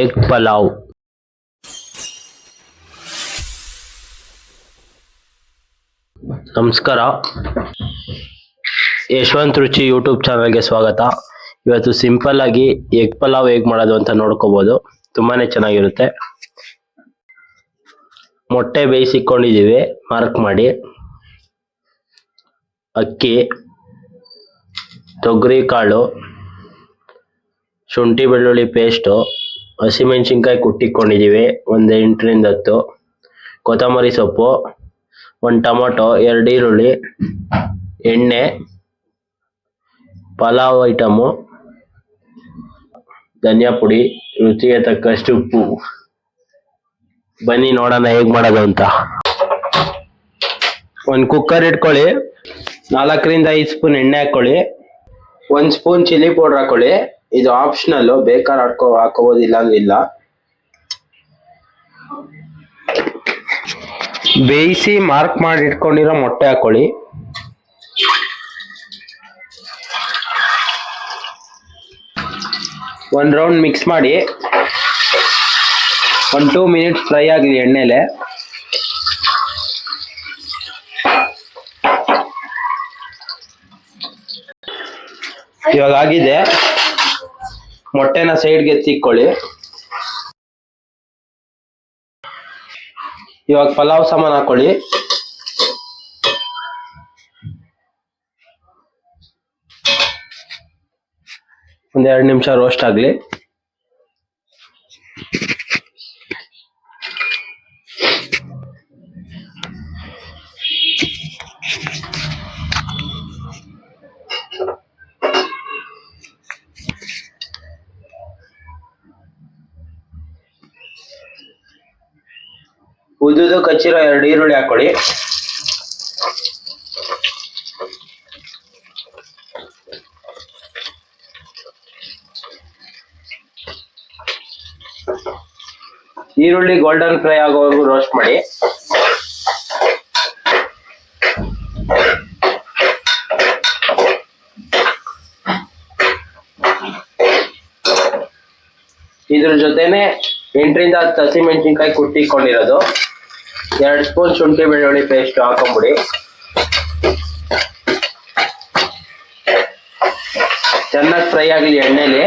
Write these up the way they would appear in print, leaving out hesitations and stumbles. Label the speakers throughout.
Speaker 1: Egg pulao. ನಮಸ್ಕಾರ, ಯಶವಂತ್ ರುಚಿ YouTube ಚಾನಲ್ಗೆ ಸ್ವಾಗತ. ಇವತ್ತು ಸಿಂಪಲ್ ಆಗಿ ಎಗ್ ಪಲಾವ್ ಹೇಗ್ ಮಾಡೋದು ಅಂತ ನೋಡ್ಕೋಬಹುದು. ತುಂಬಾನೇ ಚೆನ್ನಾಗಿರುತ್ತೆ. ಮೊಟ್ಟೆ ಬೇಯಿಸಿಕೊಂಡಿದ್ದೀವಿ, ಮಾರ್ಕ್ ಮಾಡಿ. ಅಕ್ಕಿ, ತೊಗರಿ ಕಾಳು, ಶುಂಠಿ ಬೆಳ್ಳುಳ್ಳಿ ಪೇಸ್ಟು, ಹಸಿಮೆಣಸಿನ್ಕಾಯಿ ಕುಟ್ಟಿಕೊಂಡಿದ್ದೀವಿ ಒಂದು 8ರಿಂದ 10, ಕೊತ್ತಂಬರಿ ಸೊಪ್ಪು, ಒಂದು ಟೊಮೊಟೊ, 2 ಈರುಳ್ಳಿ, ಎಣ್ಣೆ, ಪಲಾವ್ ಐಟಮು, ಧನಿಯಾ ಪುಡಿ, ರುಚಿಗೆ ತಕ್ಕಷ್ಟು ಉಪ್ಪು. ಬನ್ನಿ ನೋಡೋಣ ಹೇಗ್ ಮಾಡೋದು ಅಂತ. ಒಂದು ಕುಕ್ಕರ್ ಇಟ್ಕೊಳ್ಳಿ, 4ರಿಂದ 5 ಸ್ಪೂನ್ ಎಣ್ಣೆ ಹಾಕೊಳ್ಳಿ, 1 ಸ್ಪೂನ್ ಚಿಲ್ಲಿ ಪೌಡರ್ ಹಾಕೊಳ್ಳಿ. ಇದು ಆಪ್ಷನಲ್, ಬೇಕಾದ್ರೆ ಹಾಕೋಬಹುದು, ಇಲ್ಲ ಅಂದ್ರೆ ಇಲ್ಲ. ಬೇಯಿಸಿ ಮಾರ್ಕ್ ಮಾಡಿ ಇಟ್ಕೊಂಡಿರೋ ಮೊಟ್ಟೆ ಹಾಕೊಳ್ಳಿ. ಒಂದು ರೌಂಡ್ ಮಿಕ್ಸ್ ಮಾಡಿ, 2 ಮಿನಿಟ್ಸ್ ಫ್ರೈ ಆಗಲಿ ಎಣ್ಣೆಲೆ. ಇವಾಗ ಆಗಿದೆ, ಮೊಟ್ಟೆನ ಸೈಡ್ಗೆ ಎತ್ತಿಕೊಳ್ಳಿ. ಇವಾಗ ಪಲಾವ್ ಸಾಮಾನು ಹಾಕೊಳ್ಳಿ. ಒಂದ್ 2 ನಿಮಿಷ ರೋಸ್ಟ್ ಆಗ್ಲಿ. ಉದ್ದುದು ಕಚ್ಚಿರೋ 2 ಈರುಳ್ಳಿ ಹಾಕೊಳ್ಳಿ. ಈರುಳ್ಳಿ ಗೋಲ್ಡನ್ ಫ್ರೈ ಆಗೋವರೆಗೂ ರೋಸ್ಟ್ ಮಾಡಿ. ಇದ್ರ ಜೊತೆನೆ 8ರಿಂದ 10 ಹಸಿಮೆಣಸಿನ್ಕಾಯಿ ಕುಟ್ಟಿಕೊಂಡಿರೋದು, 2 ಸ್ಪೂನ್ ಶುಂಠಿ ಬೆಳ್ಳುಳ್ಳಿ ಪೇಸ್ಟ್ ಹಾಕೊಂಬಿಡಿ. ಚೆನ್ನಾಗಿ ಫ್ರೈ ಆಗಲಿ ಎಣ್ಣೆಲಿ.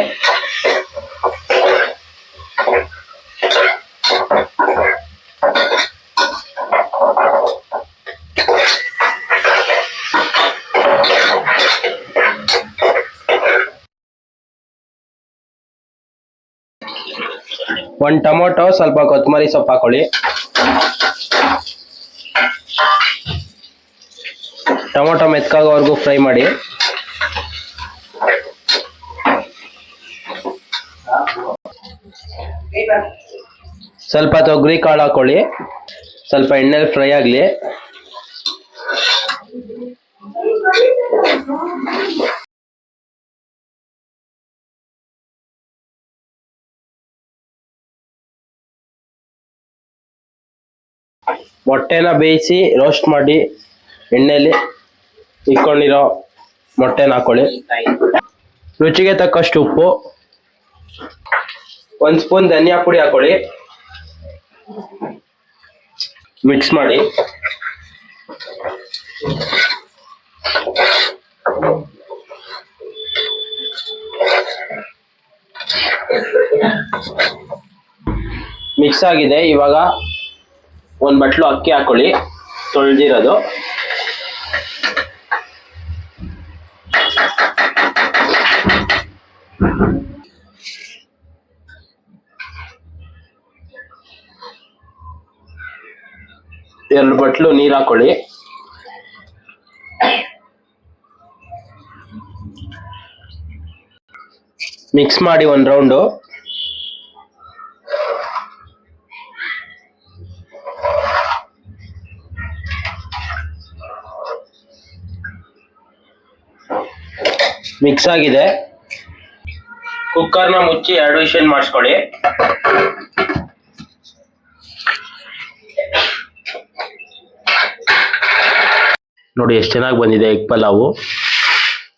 Speaker 1: ಒಂದು ಟೊಮೊಟೊ, ಸ್ವಲ್ಪ ಕೊತ್ತಂಬರಿ ಸೊಪ್ಪು ಹಾಕೊಳ್ಳಿ. ಟೊಮೊಟೊ ಮೆತ್ಕಾಗೋವರೆಗೂ ಫ್ರೈ ಮಾಡಿ. ಸ್ವಲ್ಪ ತೊಗರಿ ಕಾಳು ಹಾಕೊಳ್ಳಿ. ಸ್ವಲ್ಪ ಎಣ್ಣೆಲಿ ಫ್ರೈ ಆಗಲಿ. ಮೊಟ್ಟೆನ ಬೇಯಿಸಿ ರೋಸ್ಟ್ ಮಾಡಿ ಎಣ್ಣೆಲಿ ಇಟ್ಕೊಂಡಿರೋ ಮೊಟ್ಟೆನ ಹಾಕೊಳ್ಳಿ. ರುಚಿಗೆ ತಕ್ಕಷ್ಟು ಉಪ್ಪು, 1 ಸ್ಪೂನ್ ಧನಿಯಾ ಪುಡಿ ಹಾಕೊಳ್ಳಿ. ಮಿಕ್ಸ್ ಮಾಡಿ. ಮಿಕ್ಸ್ ಆಗಿದೆ. ಇವಾಗ 1 ಬಟ್ಲು ಅಕ್ಕಿ ಹಾಕೊಳ್ಳಿ, ತೊಳೆದಿರೋದು. ಎರಡು ಬಟ್ಲು ನೀರು ಹಾಕೊಳ್ಳಿ. ಮಿಕ್ಸ್ ಮಾಡಿ 1 ರೌಂಡು. ಮಿಕ್ಸ್ ಆಗಿದೆ. ಕುಕ್ಕರ್ನ ಮುಚ್ಚಿ 2 ವಿಷಲ್ ಮಾಡಿಸ್ಕೊಳ್ಳಿ. ನೋಡಿ ಎಷ್ಟು ಚೆನ್ನಾಗಿ ಬಂದಿದೆ ಎಗ್ ಪಲಾವು,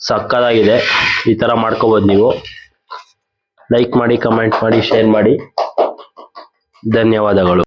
Speaker 1: ಸಕ್ಕತ್ತಾಗಿದೆ. ಈ ಥರ ಮಾಡ್ಕೋಬೋದು ನೀವು. ಲೈಕ್ ಮಾಡಿ, ಕಮೆಂಟ್ ಮಾಡಿ, ಶೇರ್ ಮಾಡಿ. ಧನ್ಯವಾದಗಳು.